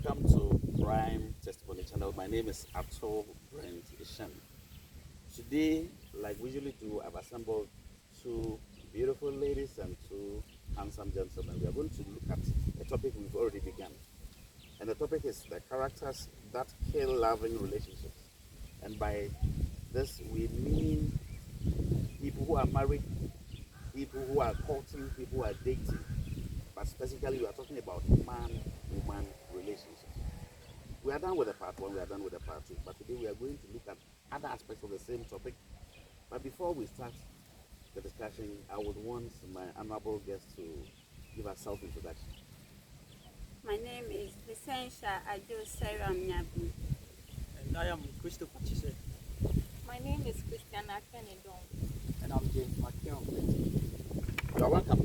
Welcome to Prime Testimony Channel. My name is Ato Brent Ishan. Today, like we usually do, I've assembled two beautiful ladies and two handsome gentlemen. We are going to look at a topic we've already begun. And the topic is the characters that kill loving relationships. And by this, we mean people who are married, people who are courting, people who are dating. But specifically, we are talking about man-woman relationships. We are done with the part one, we are done with the part two. But today we are going to look at other aspects of the same topic. But before we start the discussion, I would want my honorable guest to give a self-introduction. My name is Vicensha Ajo Seram Nyabi. And I am Christopher Chise. My name is Christiana Kennedon. And I'm James McKeown. You are welcome,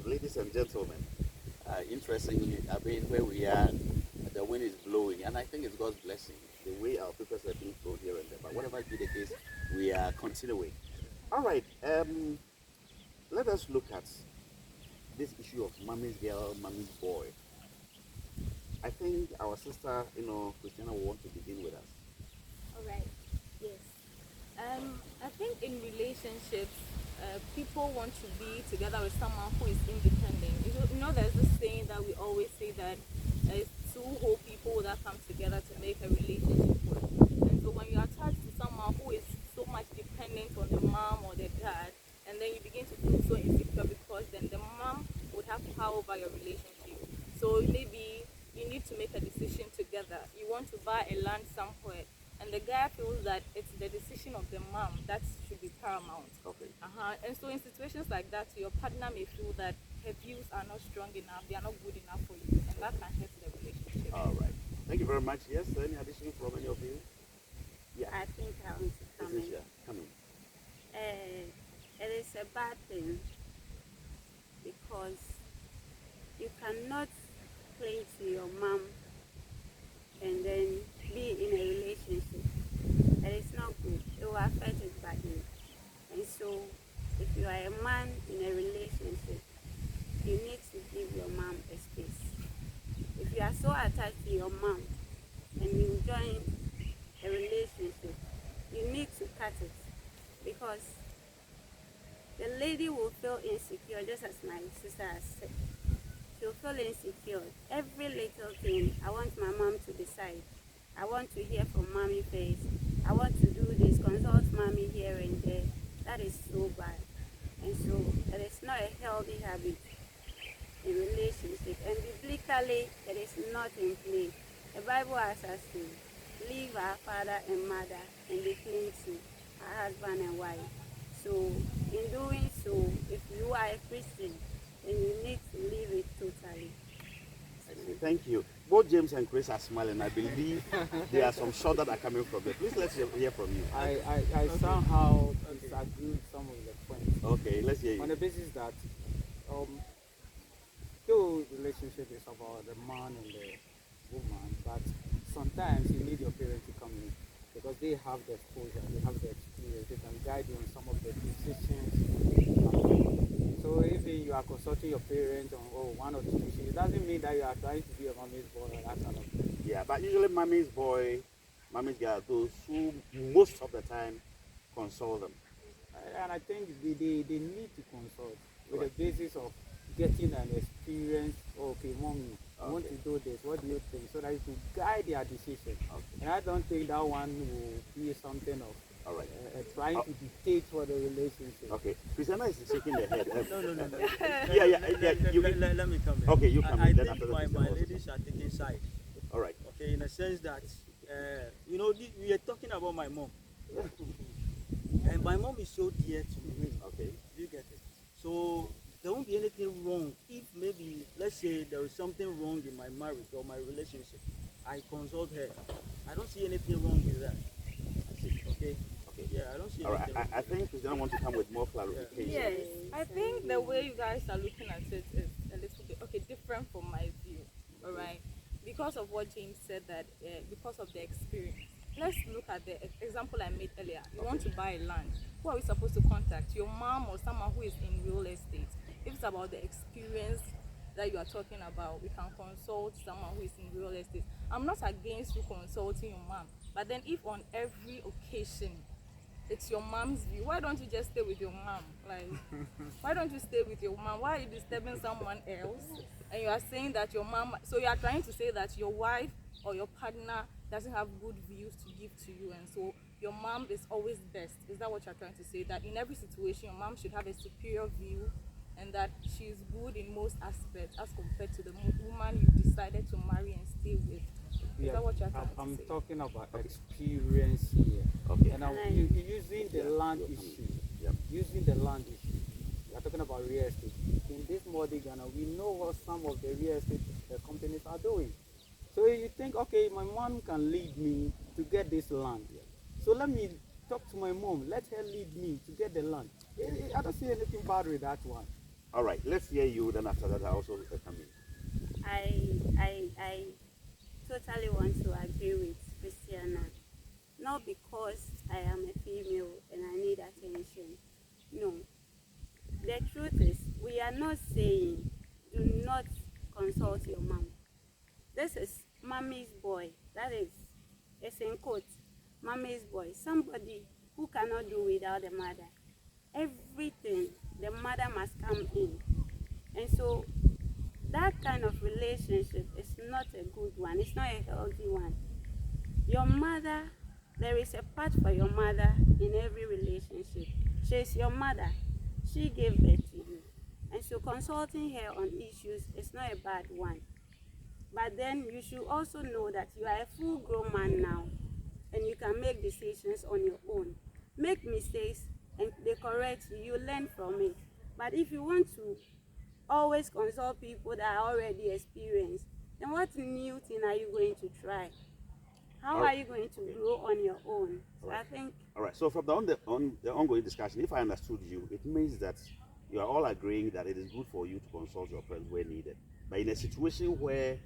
ladies and gentlemen. Interestingly, where we are, the wind is blowing, and I think it's God's blessing. The way our papers are being thrown here and there, but whatever be the case, we are continuing. All right, let us look at this issue of mommy's girl, mommy's boy. I think our sister, Christiana, will want to begin with us. All right. Yes. I think in relationships, people want to be together with someone who is independent. There's this saying that we always say that it's two whole people that come together to make a relationship work. And so when you're attached to someone who is so much dependent on the mom or the dad, and then you begin to feel so insecure because then the mom would have power over your relationship. So maybe you need to make a decision together. You want to buy a land somewhere, and the guy feels that it's the decision of the mom that should be paramount. Okay. And so in situations like that, your partner may feel that her views are not strong enough, they are not good enough for you, and that can hurt the relationship. All right. Thank you very much. Yes, any addition from any of you? Yeah. I think I want to come in. Come in. It is a bad thing because you cannot cling to your mom and then be in a relationship. It is not good. It will affect it badly. And so, if you are a man in a relationship, you need to give your mom a space. If you are so attached to your mom and you join a relationship, you need to cut it because the lady will feel insecure, just as my sister has said. She'll feel insecure. Every little thing, I want my mom to decide. I want to hear from mommy first. I want to do this, consult mommy here and there. That is so bad. And so it is not a healthy habit in relationship. And biblically, it is not in play. The Bible asks us to leave our father and mother and be cling to our husband and wife. So in doing so, if you are a Christian, then you need to leave it totally. Thank you. Both James and Chris are smiling. I believe there are some shots that are coming from them. Please let's hear from you. I somehow disagree with some of the points. Okay, let's hear you. On the basis that though relationship is about the man and the woman, but sometimes you need your parents to come in because they have the exposure, they have the experience, they can guide you on some of the decisions. So if you are consulting your parents on one or two issues, it doesn't mean that you are trying to be a mommy's boy or that kind of thing. Yeah, but usually mommy's boy, mommy's girl, those who most of the time console them. And I think they need to consult with the basis of getting an experience. Okay, mommy, I want to do this. What do you think? So that you can guide their decision. Okay. And I don't think that one will be something of All right. trying to dictate for the relationship. Okay. Christiana is shaking her head. No. Yeah. Let me come in. Okay, you come I in. Then think after that, my Christiana also. ladies are taking side. All right. Okay, in a sense that, we are talking about my mom. And my mom is so dear to me. Okay. You get it? So there won't be anything wrong if maybe, let's say, there is something wrong in my marriage or my relationship. I consult her. I don't see anything wrong with that. Okay? Okay. Yeah, I don't see All right. anything wrong. I think Christiana wants to come with more clarification. Yes, I think the way you guys are looking at it is a little bit different from my view. All right, because of what James said, that because of the experience. Let's look at the example I made earlier. You want to buy a land. Who are we supposed to contact? Your mom or someone who is in real estate? If it's about the experience that you are talking about, we can consult someone who is in real estate. I'm not against you consulting your mom, but then if on every occasion it's your mom's view, why don't you just stay with your mom? Like, why don't you stay with your mom? Why are you disturbing someone else? And you are saying that your mom, so you are trying to say that your wife or your partner doesn't have good views to give to you, and so your mom is always best. Is that what you're trying to say? That in every situation, your mom should have a superior view, and that she's good in most aspects as compared to the woman you decided to marry and stay with? Is that what you're trying I'm to say? talking about experience here. Okay. And Right. using the land issue. Yep. Using the land issue. We are talking about real estate. In this modern Ghana, we know what some of the real estate companies are doing. So you think, okay, my mom can lead me to get this land. So let me talk to my mom. Let her lead me to get the land. I don't see anything bad with that one. All right. Let's hear you. Then after that, I also come in. I totally want to agree with Christiana. Not because I am a female and I need attention. No. The truth is, we are not saying do not consult your mom. This is mommy's boy. That is, it's in quotes, mommy's boy. Somebody who cannot do without the mother. Everything, the mother must come in. And so that kind of relationship is not a good one. It's not a healthy one. Your mother, there is a part for your mother in every relationship. She is your mother. She gave birth to you. And so consulting her on issues is not a bad one. But then you should also know that you are a full-grown man now and you can make decisions on your own. Make mistakes and they correct you, you learn from it. But if you want to always consult people that are already experienced, then what new thing are you going to try? How are you going to grow on your own? So I think. All right. So from the ongoing discussion, if I understood you, it means that you are all agreeing that it is good for you to consult your parents where needed. But in a situation where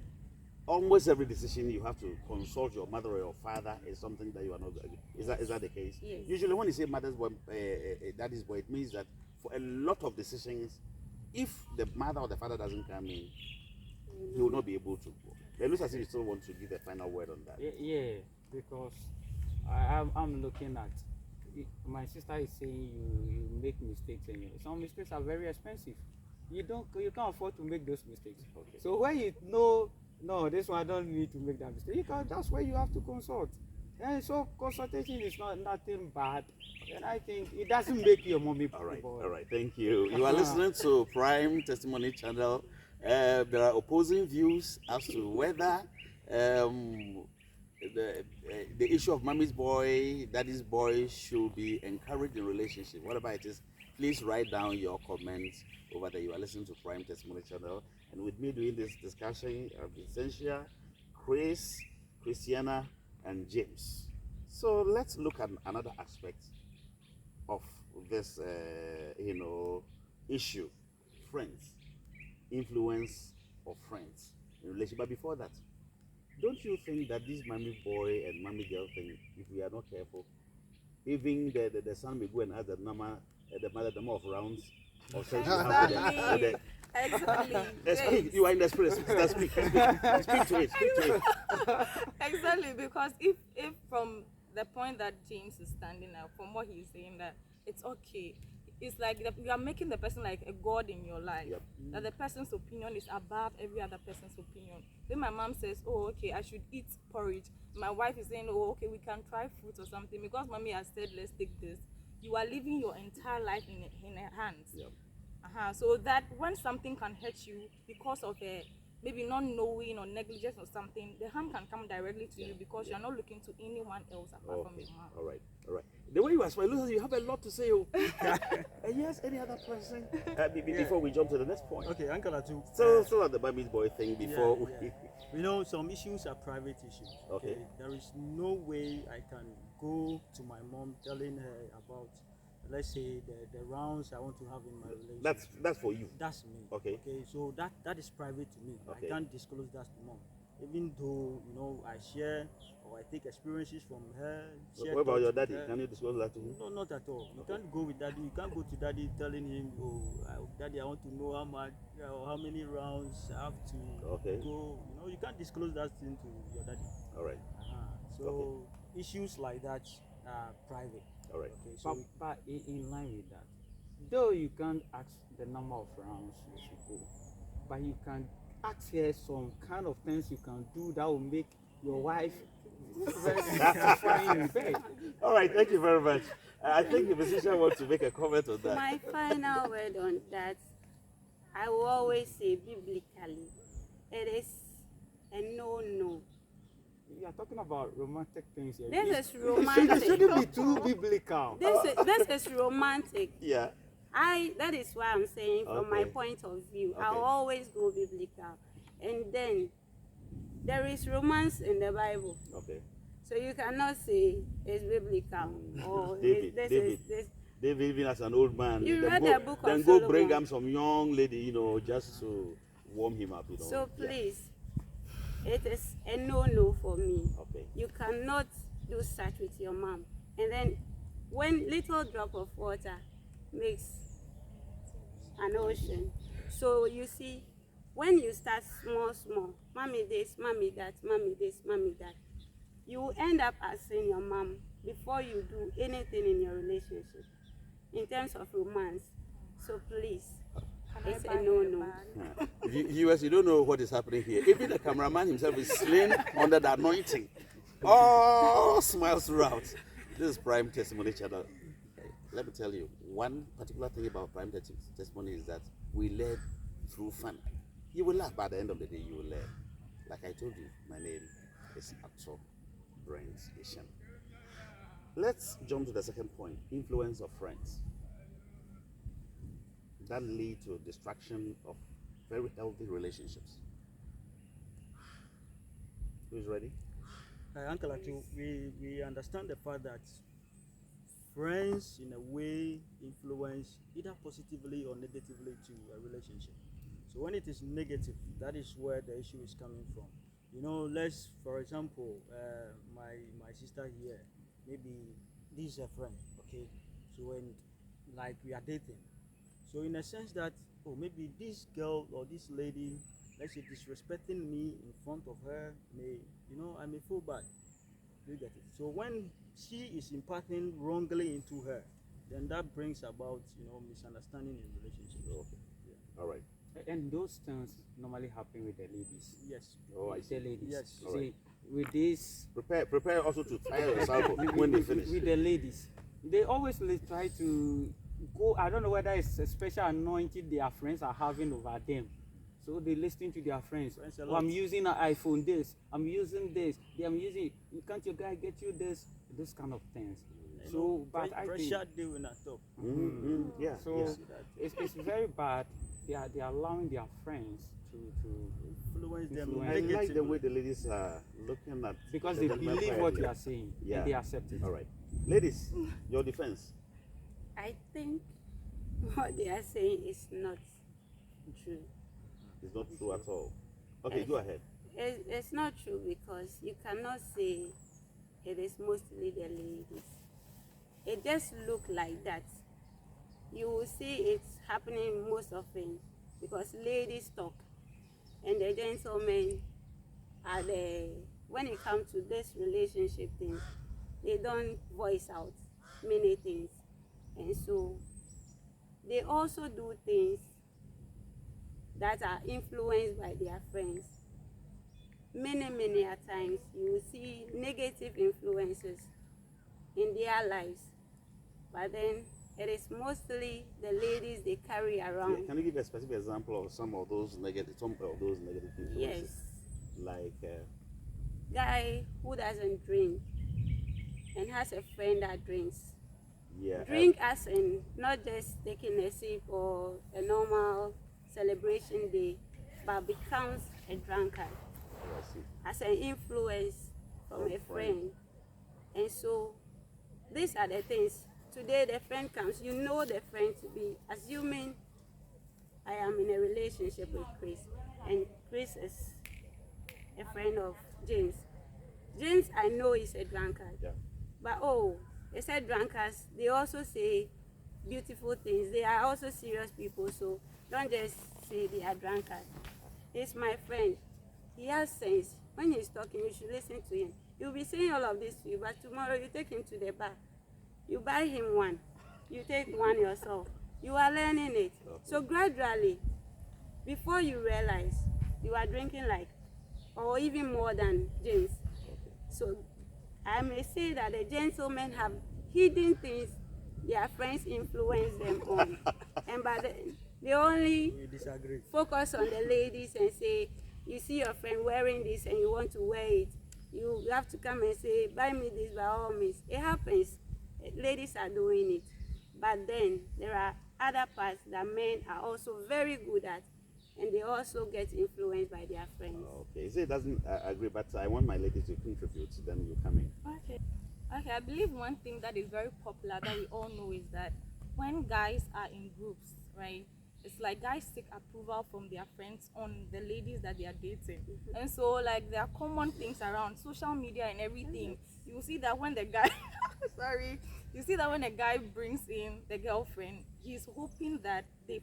almost every decision you have to consult your mother or your father is something that you are not. Is that the case? Yes. Usually, when you say mother's boy, daddy's boy, it means that for a lot of decisions, if the mother or the father doesn't come in, he will not be able to go. It looks as if you still want to give a final word on that. Yeah, because I'm looking at my sister is saying you make mistakes and some mistakes are very expensive. You can't afford to make those mistakes. Okay. So when you know no, this one I don't need to make that mistake, that's where you have to consult. And so consultation is nothing bad, and I think it doesn't make your mommy. All right, thank you. You are listening to Prime Testimony Channel. There are opposing views as to whether the issue of mommy's boy, daddy's boy should be encouraged in relationship. Whatever it is, please write down your comments over there. You are listening to Prime Testimony Channel, and with me doing this discussion, Essentia, Chris, Christiana, and James. So let's look at another aspect of this, issue: friends, influence of friends in relation. But before that, don't you think that this mommy boy and mommy girl thing, if we are not careful, even the son may go and ask the mama, the mother, the more of rounds or sex Exactly. Speak. You are in the spirit. Speak to it. Exactly, because if from the point that James is standing now, from what he's saying, that it's okay, it's like you are making the person like a god in your life. Yep. That the person's opinion is above every other person's opinion. Then my mom says, oh, okay, I should eat porridge. My wife is saying, oh, okay, we can try fruit or something because mommy has said let's take this. You are living your entire life in her hands. Yep. So that when something can hurt you because of maybe not knowing or negligence or something, the harm can come directly to you because you're not looking to anyone else apart from your mom. All right. The way you are smiling, looks like you have a lot to say. Oh. Yes, any other person? Before we jump to the next point. Okay, Uncle Atu. So at the mommy's boy thing before we. You know, some issues are private issues. Okay. There is no way I can go to my mom telling her about, let's say, the rounds I want to have in my relationship. That's for you. That's me. Okay. So that is private to me. Okay. I can't disclose that to mom. even though I share or I take experiences from her. What about your thoughts with daddy? her. Can you disclose that to him? No, not at all. You can't go with daddy. You can't go to daddy telling him, "Oh, daddy, I want to know how much, or how many rounds I have to Okay. go." You can't disclose that thing to your daddy. All right. So issues like that are private. All right. Okay, so But in line with that, though you can't ask the number of rounds you should go, but you can ask her some kind of things you can do that will make your wife very satisfying in bed. All right. Thank you very much. I think the physician wants to make a comment on that. My final word on that, I will always say biblically, it is a no-no. You are talking about romantic things here. This is It romantic. shouldn't be too biblical. This is romantic. Yeah. That is why I'm saying from my Okay. point of view, Okay. I'll always go biblical. And then there is romance in the Bible. Okay. So you cannot say it's biblical or David, this David. is this. David, even as an old man, You then read go, the book of then go bring Solomon. him some young lady, just to warm him up, So Yeah. please, it is a no-no for me. Okay. You cannot do such with your mom. And then when little drop of water makes an ocean. So you see, when you start small, mommy this, mommy that, mommy this, mommy that, you will end up asking your mom before you do anything in your relationship in terms of romance. So please, it's a no-no. Viewers, you don't know what is happening here. Even the cameraman himself is slain under the anointing. All smiles throughout. This is Prime Testimony Channel. Let me tell you, one particular thing about Prime Testimony is that we learn through fun. You will laugh, but at the end of the day, you will learn. Like I told you, my name is Atso Brent Ishan. Let's jump to the second point, influence of friends. That lead to destruction of very healthy relationships. Who's ready? Uncle Atu, we understand the fact that friends in a way influence either positively or negatively to a relationship. So when it is negative, that is where the issue is coming from. Let's, for example, my sister here, maybe this is a friend, okay? So when, like, we are dating, so in a sense that, maybe this girl or this lady, let's say, disrespecting me in front of her, I may feel bad. You get it? So when she is imparting wrongly into her, then that brings about, misunderstanding in relationships. Okay. Yeah. All right. And those things normally happen with the ladies. Yes. Oh, I With see. the ladies. Yes. You All see, right. with this, Prepare also to tire yourself when they finish. with the ladies, they always try to go. I don't know whether it's a special anointing their friends are having over them. So they listen to their friends. Friends a Oh, lot. I'm using an iPhone this. I'm using this. I'm using. Can't your guy get you this? This kind of things. So, but I think pressure they will not talk. Yeah. so. Yeah. It's very bad. They are allowing their friends to Influence them Influence. I like the negatively. way the ladies are looking at because the they gentleman believe what quietly. you are saying Yeah. and they accept it. All right. Ladies, your defense. I think what they are saying is not true. Is not true at all. Okay, go ahead. It's not true because you cannot say it is mostly the ladies. It just look like that. You will see it's happening most often because ladies talk and the gentlemen are when it comes to this relationship thing, they don't voice out many things. And so they also do things that are influenced by their friends. Many a times you will see negative influences in their lives, but then it is mostly the ladies they carry around. Yeah, can you give a specific example of some of those negative influences? Yes, Like guy who doesn't drink and has a friend that drinks. yeah. Drink as in not just taking a sip or a normal celebration day, but becomes a drunkard I see. as an influence from From a friend. friend. And so these are the things. Today the friend comes, you know the friend to be, assuming I am in a relationship with Chris, and Chris is a friend of James. James, I know, is a drunkard. Yeah. But oh, they said drunkards, they also say beautiful things. They are also serious people, so don't just say they are drunkards. He's my friend. He has sense. When he's talking, you should listen to him. He'll be saying all of this to you, but tomorrow you take him to the bar. You buy him one. You take one yourself. You are learning it. So gradually, before you realize, you are drinking like, or even more than James. So I may say that the gentlemen have hidden things their friends influence them on. And they only We disagree. focus on the ladies and say, you see your friend wearing this and you want to wear it. You have to come and say, buy me this by all means. It happens. Ladies are doing it. But then there are other parts that men are also very good at, and they also get influenced by their friends. Okay, so it doesn't agree, but I want my ladies to contribute, then you come in. Okay. Okay, I believe one thing that is very popular that we all know is that when guys are in groups, right, it's like guys seek approval from their friends on the ladies that they are dating. And so, like, there are common things around social media and everything. You see that when the guy, you see that when a guy brings in the girlfriend, he's hoping that they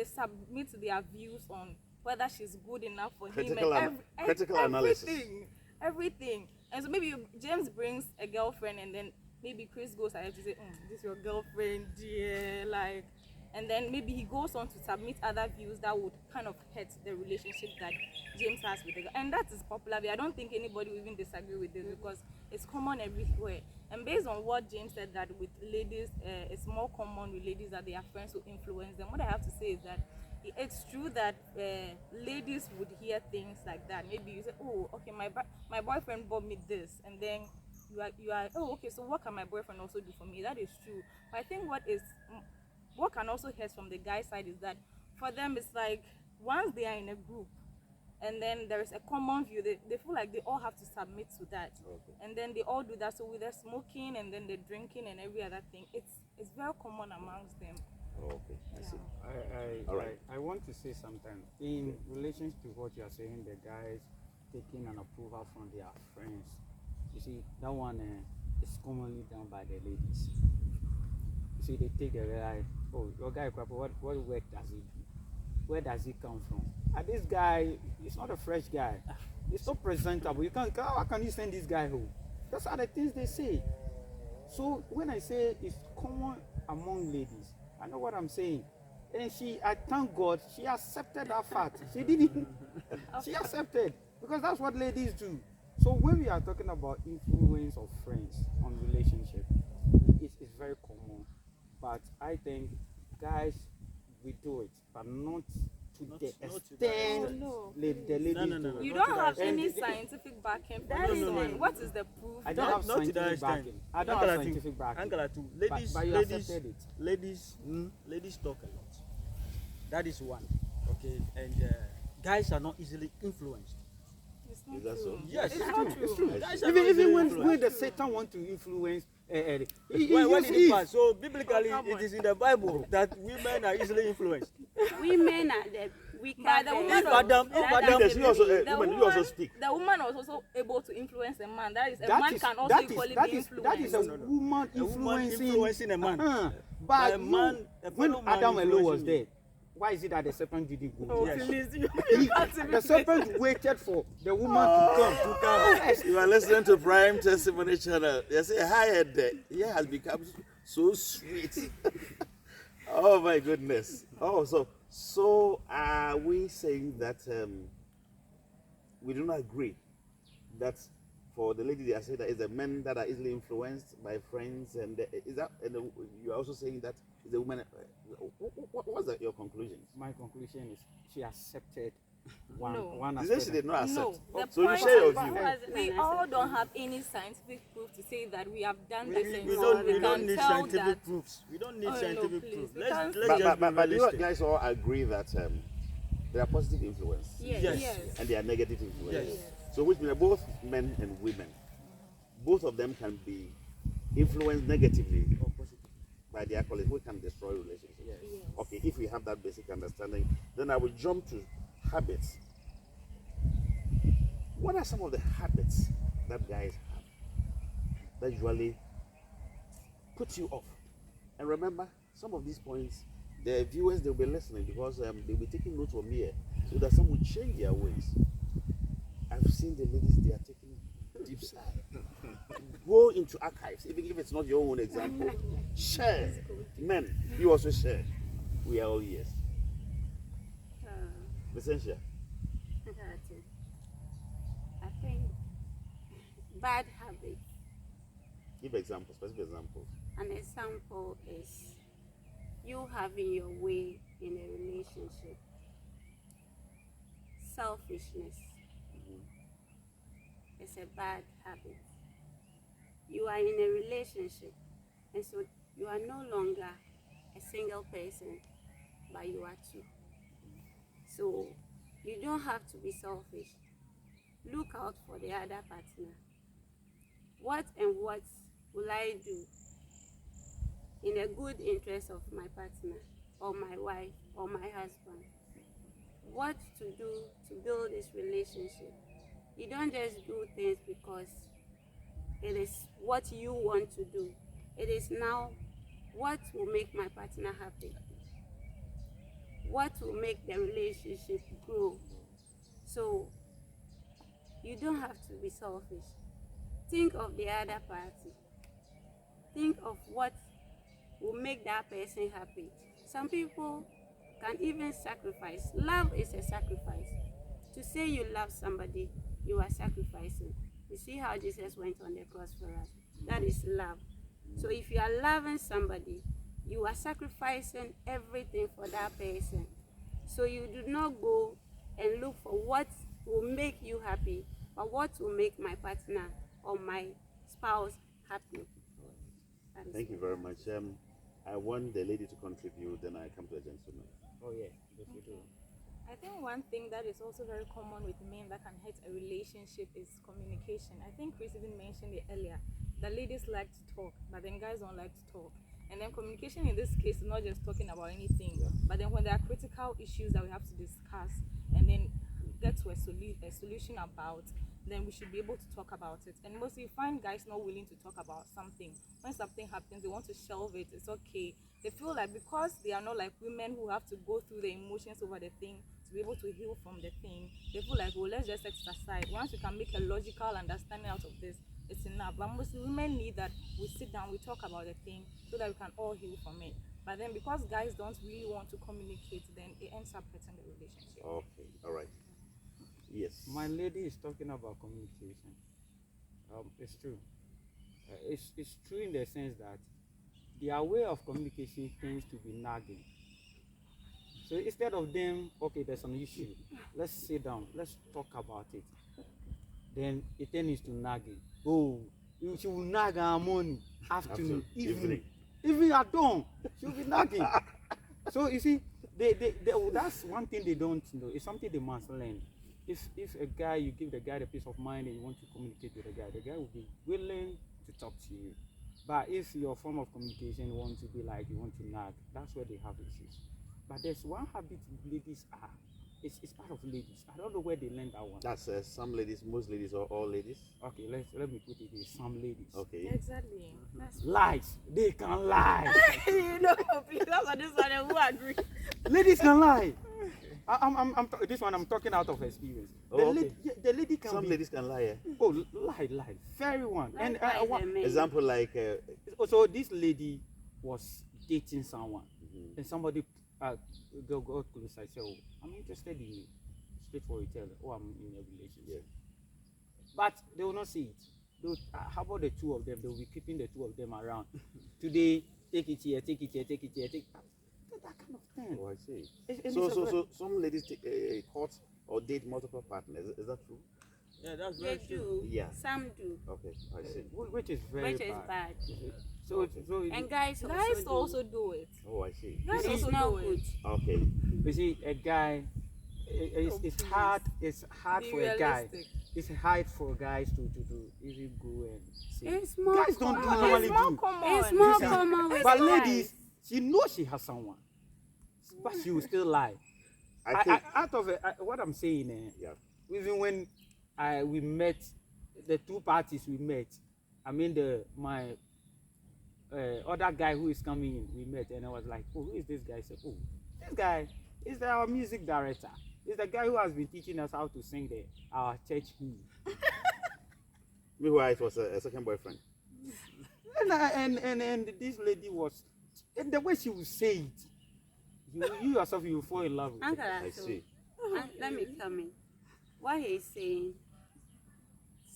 submit their views on whether she's good enough for Critical him and critical analysis. everything. And so maybe James brings a girlfriend, and then maybe Chris goes ahead to say, this is your girlfriend, dear, like, and then maybe he goes on to submit other views that would kind of hurt the relationship that James has with the girl. And that is popular. I don't think anybody will even disagree with this because it's common everywhere. And based on what James said, that with ladies, it's more common with ladies that they are friends who influence them. What I have to say is that it's true that ladies would hear things like that. Maybe you say, oh, okay, my boyfriend bought me this, and then you are oh, okay, so what can my boyfriend also do for me? That is true. But I think what can also hurt from the guy side is that for them it's like once they are in a group and then there is a common view, they feel like they all have to submit to that. Okay. And then they all do that. So with the smoking and then the drinking and every other thing, it's very common amongst them. Okay, I see. I, All right. I want to say something in relation to what you are saying, the guys taking an approval from their friends. You see, that one is commonly done by the ladies. You see, they take the guy, oh, your guy, what work does he do? Where does he come from? And this guy, he's not a fresh guy. He's so presentable. How can you send this guy home? Those are the things they say. So when I say it's common among ladies, I know what I'm saying. And I thank God, she accepted that fact. She didn't, she accepted. Because that's what ladies do. So when we are talking about influence of friends on relationship, it's very common. But I think guys, we do it, but not to the extent the ladies do it. You don't have And any scientific backing for That this is one. it. What is the proof? I don't have Not to that scientific extent. backing. I don't have scientific backing. Angela too. Ladies talk a lot. That is one. Okay, and guys are not easily influenced. It's not Is that true. so? Yes, It's not true. It's true. Guys are Even not easily when influenced. the Satan want to influence, When when did it pass? So biblically, it is in the Bible that women are easily influenced. Women are the weaker. But the woman Yes, you also, the women, you woman, also speak. the woman was also able to influence a man. That is, a that man is can also that is equally that be is influenced. that is a No. woman A woman influencing influencing a man. But a man, a when fellow man Adam alone was influencing there, why is it that the serpent didn't go? Oh, Yes. please, The serpent waited for the woman to come. Yes. You are listening to Prime Testimony Channel. They say, hi, Ed. He has become so sweet. Oh, my goodness. Oh, so are we saying that we do not agree that for the lady, they are saying that it's the men that are easily influenced by friends, and is that, and you are also saying that it's the women. What's your conclusion? My conclusion is she accepted one No. one You say aspect. she did not No, accept. the So you point share your is view. we all don't have any scientific proof to say that we have done this and We so don't can need tell scientific that. proofs. We don't need Oh, no, scientific please, proof. we Let's can't- just But be you realistic. guys all agree that there are positive influence Yes. Yes. Yes. and there are negative influence. Yes. So which means both men and women, both of them can be influenced negatively Or positive. by their colleagues, who can destroy relationships. Yes. Yes. Okay, if we have that basic understanding, then I will jump to habits. What are some of the habits that guys have that usually put you off? And remember, some of these points, the viewers, they'll be listening because they'll be taking notes from here so that some will change their ways. I've seen the ladies, they are taking deep sigh. Go into archives, even if it's not your own example. Share. Men, you also share. We are all ears. Essentia. That's it. I think bad habits. Give examples, specific examples. An example is you having your way in a relationship. Selfishness is a bad habit. You are in a relationship, and so you are no longer a single person, but you are two. So you don't have to be selfish. Look out for the other partner. What will I do in a good interest of my partner or my wife or my husband? What to do to build this relationship? You don't just do things because it is what you want to do. It is now what will make my partner happy. What will make the relationship grow. So you don't have to be selfish. Think of the other party. Think of what will make that person happy. Some people can even sacrifice. Love is a sacrifice. To say you love somebody, you are sacrificing. You see how Jesus went on the cross for us. That is love. So if you are loving somebody, you are sacrificing everything for that person. So you do not go and look for what will make you happy, but what will make my partner or my spouse happy. Thank you very much. I want the lady to contribute, then I come to the gentleman. Oh yeah, yes you do. I think one thing that is also very common with men that can hurt a relationship is communication. I think Chris even mentioned it earlier. The ladies like to talk, but then guys don't like to talk. And then communication in this case is not just talking about anything, but then when there are critical issues that we have to discuss and then get to a solution about, then we should be able to talk about it. And mostly you find guys not willing to talk about something. When something happens, they want to shelve it. It's okay. They feel like because they are not like women who have to go through the emotions over the thing to be able to heal from the thing, they feel like, well, let's just set it aside. Once we can make a logical understanding out of this, it's enough. But most women need that we sit down, we talk about the thing so that we can all heal from it. But then because guys don't really want to communicate, then it ends up hurting the relationship. Okay, all right. Yes. My lady is talking about communication. It's true. It's true in the sense that their way of communication tends to be nagging. So instead of them, okay, there's an issue, let's sit down, let's talk about it. Then it turns to nagging. Oh, she will nag our morning, afternoon, evening, even at dawn, she'll be nagging. So you see, that's one thing they don't know. It's something they must learn. If a guy, you give the guy the peace of mind and you want to communicate with the guy will be willing to talk to you. But if your form of communication wants to be like you want to nag, that's where they have issues. But there's one habit ladies are. It's part of ladies. I don't know where they learned that one. That's some ladies, most ladies, or all ladies. Okay, let me put it here. Some ladies. Okay. Exactly. Lies. They can lie. You know, please, that's what this one who agree. Ladies can lie. This one I'm talking out of experience. Okay. The lady can Some be, ladies can lie. oh, lie. Very one. Like And guys one, and men. Example like so this lady was dating someone, and somebody go close. I say, oh, I'm interested in you. Straightforward, tell her, oh, I'm in a relationship. But they will not see it. How about the two of them? They will be keeping the two of them around. Today, take it here, take it here, take it here, take that kind of thing. Oh, I see. And So some ladies take court or date multiple partners. Is that true? Yeah, that's They very true. do. Yeah. Some do. Okay, I see. which is very Which is bad. So And guys Guys also also do it. Oh, I see. Guys It's also not do good. it. Okay. you see, a guy, it's hard. It's hard Be for a guy. realistic. It's hard for guys to even go and say. It's more Guys don't do common. normally It's more do. common. It's more This is- common with But guys. ladies, she knows she has someone, but she will still lie. I think. Out of it, what I'm saying, Yeah. even when we met, the two parties we met. I mean my other guy who is coming in, we met, and I was like, oh, who is this guy? I said, oh, this guy is our music director. He's the guy who has been teaching us how to sing our church hymn. Meanwhile, it was a second boyfriend. And this lady was, and the way she would say it, you yourself, you fall in love with Uncle it. I Ato, see. let me come in. What he's saying,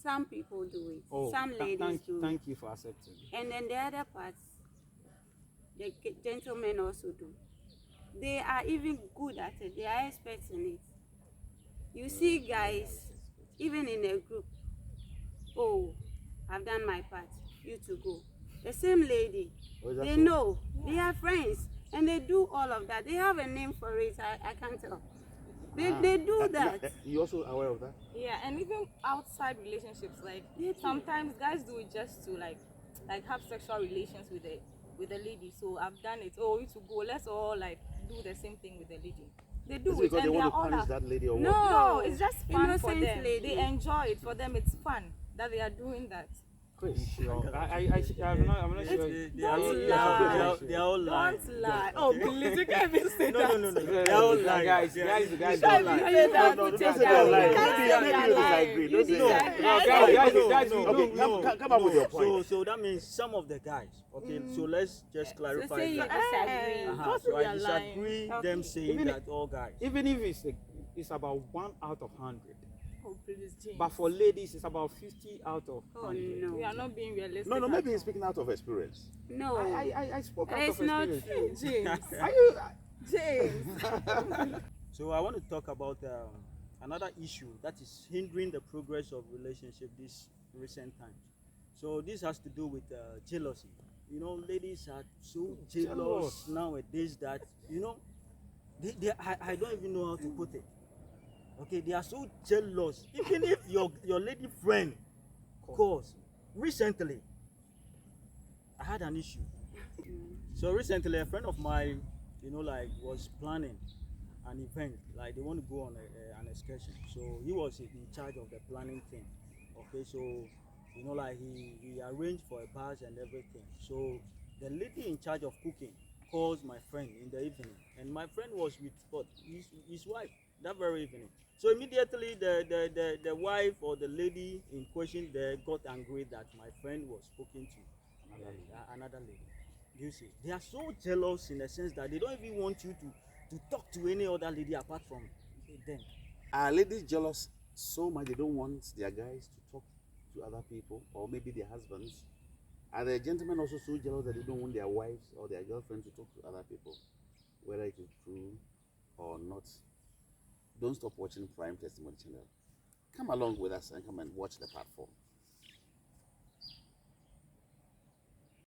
some people do it, Oh, some ladies do it. thank you for accepting. And then the other parts, the gentlemen also do. They are even good at it. They are experts in it. You see guys, even in a group, oh, I've done my part, you to go. The same lady, Oh, is that they so? know, they are friends, and they do all of that. They have a name for it, I can't tell. They do that. You also aware of that? Yeah, and even outside relationships, like sometimes guys do it just to like have sexual relations with the lady. So I've done it. Oh, you to go. Let's all like do the same thing with the lady. They do Is it it, because they and they are want to all punish happy. that lady or what? No, it's just fun for Innocent them. lady. They enjoy it. For them, it's fun that they are doing that. I'm not sure. They are all Don't lying. lie. They are all lying. Don't lie. Oh, please, you can't even say that. No. They are all lying. Guys, Yeah. guys, You don't can't lie. even say that. No, Put don't it say down. they're lying. You can't Maybe say you they're lying. disagree. You Don't say disagree. Guys, Okay, come up with your point. So that means some of the guys. Okay, so let's just clarify say you that. disagree. Uh-huh. So I disagree them Okay. saying Even that all guys. Even if it's about 1 out of 100, Oh, please, James. but for ladies it's about 50 out of Oh 100. no. We are not being realistic. No, at maybe he's all. speaking out of experience. No. I spoke out It's of not experience. true. James. Are you? James. So I want to talk about another issue that is hindering the progress of relationship this recent times. So this has to do with jealousy. You know, ladies are so jealous nowadays that I don't even know how to put it. Okay, they are so jealous. Even if your lady friend calls. Recently, I had an issue. So recently, a friend of mine, was planning an event. Like they want to go on an excursion. So he was in charge of the planning thing. Okay, so he arranged for a bus and everything. So the lady in charge of cooking calls my friend in the evening, and my friend was with his wife that very evening. So immediately the wife or the lady in question there got angry that my friend was speaking to another lady. You see, they are so jealous in the sense that they don't even want you to talk to any other lady apart from them. Are ladies jealous so much they don't want their guys to talk to other people, or maybe their husbands? Are the gentlemen also so jealous that they don't want their wives or their girlfriends to talk to other people, whether it is true or not? Don't stop watching Prime Testimony Channel. Come along with us and come and watch the platform.